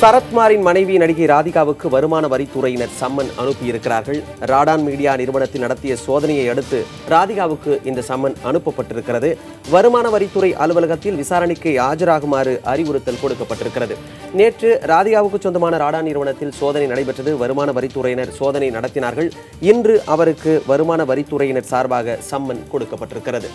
சரத்குமாரின் மனைவி நடிகை ராதிகாவுக்கு வருமான வரித்துறையினர் சம்மன் அனுப்பியிருக்கிறார்கள். ராடான் மீடியா நிறுவனத்தில் நடத்திய சோதனையை அடுத்து ராதிகாவுக்கு இந்த சம்மன் அனுப்பப்பட்டிருக்கிறது. வருமான வரித்துறை அலுவலகத்தில் விசாரணைக்கு ஆஜராகுமாறு அறிவுறுத்தல் கொடுக்கப்பட்டிருக்கிறது. நேற்று ராதிகாவுக்கு சொந்தமான ராடான் நிறுவனத்தில் சோதனை நடைபெற்றது. வருமான வரித்துறையினர் சோதனை நடத்தினார்கள். இன்று அவருக்கு வருமான வரித்துறையினர் சார்பாக சம்மன் கொடுக்கப்பட்டிருக்கிறது.